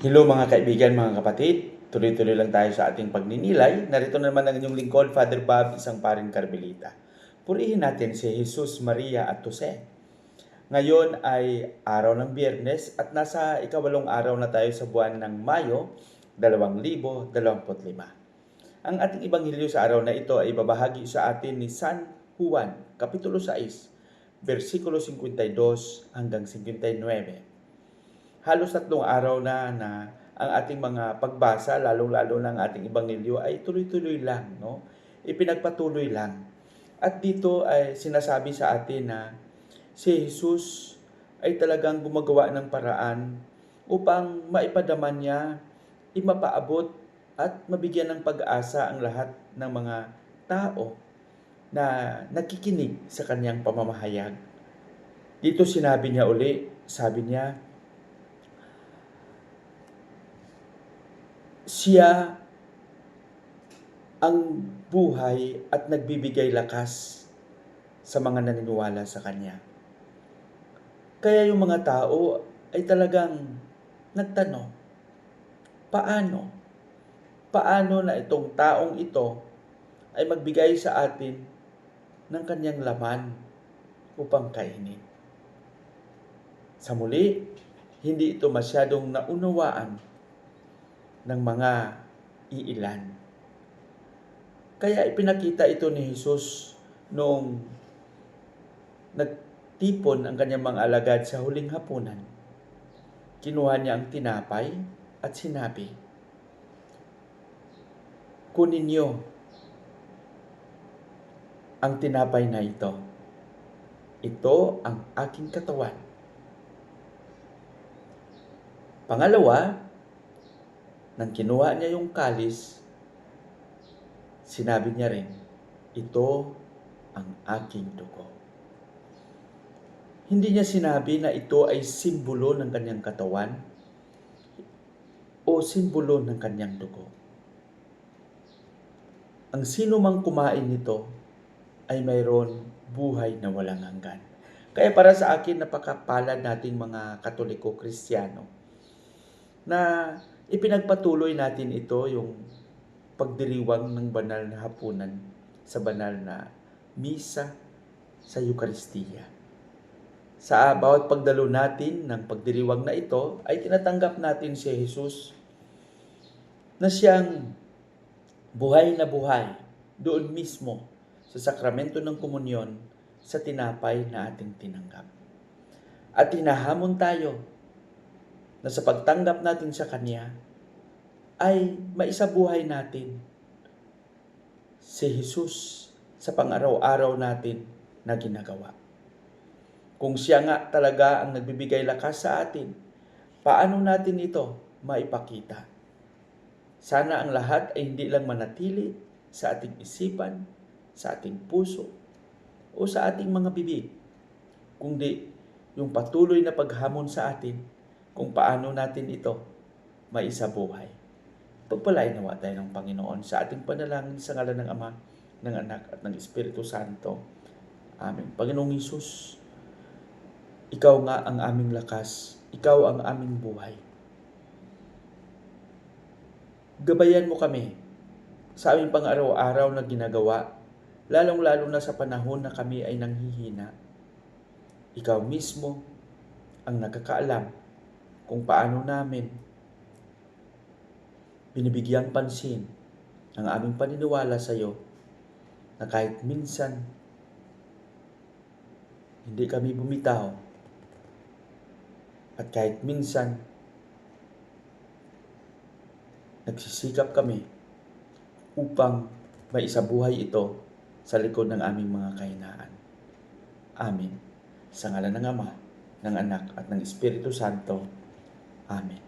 Hello mga kaibigan, mga kapatid. Tuloy-tuloy lang tayo sa ating pagninilay. Narito naman ang inyong lingkod, Father Bob, isang paring Carmelita. Purihin natin si Jesus, Maria at Jose. Ngayon ay araw ng Biyernes at nasa ikawalong araw na tayo sa buwan ng Mayo, 2025. Ang ating ibanghilyo sa araw na ito ay babahagi sa atin ni San Juan, Kapitulo 6, versikulo 52 hanggang 59. Halos 3 araw na ang ating mga pagbasa, lalong-lalo na ang ating ebanghelyo ay tuloy-tuloy lang, no? Ipinagpatuloy lang. At dito ay sinasabi sa atin na si Jesus ay talagang gumagawa ng paraan upang maipadaman niya, imapaabot at mabigyan ng pag-asa ang lahat ng mga tao na nakikinig sa kanyang pamamahayag. Dito sinabi niya uli, sabi niya, siya ang buhay at nagbibigay lakas sa mga naniniwala sa Kanya. Kaya yung mga tao ay talagang nagtanong, paano? Paano na itong taong ito ay magbigay sa atin ng kanyang laman upang kainin? Sa muli, hindi ito masyadong naunawaan ng mga iilan. Kaya ipinakita ito ni Jesus noong nagtipon ang kanyang mga alagad sa huling hapunan. Kinuha niya ang tinapay at sinabi, kunin niyo ang tinapay na ito. Ito ang aking katawan. Pangalawa, nang kinuha niya yung kalis, sinabi niya rin, ito ang aking dugo. Hindi niya sinabi na ito ay simbolo ng kanyang katawan o simbolo ng kanyang dugo. Ang sino mang kumain nito ay mayroon buhay na walang hanggan. Kaya para sa akin, napakapalad nating mga Katoliko Kristiyano na ipinagpatuloy natin ito, yung pagdiriwang ng banal na hapunan sa banal na misa sa Eucharistia. Sa bawat pagdalo natin ng pagdiriwang na ito, ay tinatanggap natin si Jesus na siyang buhay na buhay doon mismo sa sakramento ng komunyon sa tinapay na ating tinanggap. At hinahamon tayo na sa pagtanggap natin sa Kanya, ay maisabuhay natin si Jesus sa pang-araw-araw natin na ginagawa. Kung siya nga talaga ang nagbibigay lakas sa atin, paano natin ito maipakita? Sana ang lahat ay hindi lang manatili sa ating isipan, sa ating puso, o sa ating mga bibig, kundi yung patuloy na paghamon sa atin kung paano natin ito maisabuhay. Pagpalain nawa tayo ng Panginoon sa ating panalangin sa ngalan ng Ama, ng Anak at ng Espiritu Santo. Amen. Panginoong Hesus, Ikaw nga ang aming lakas, Ikaw ang aming buhay. Gabayan mo kami sa aming pang-araw-araw na ginagawa, lalong-lalo na sa panahon na kami ay nanghihina. Ikaw mismo ang nakakaalam kung paano namin binibigyang pansin ang aming paniniwala sa iyo, na kahit minsan hindi kami bumitaw at kahit minsan nagsisikap kami upang maisabuhay ito sa likod ng aming mga kahinaan. Amen. Sa ngalan ng Ama, ng Anak at ng Espiritu Santo. Amen.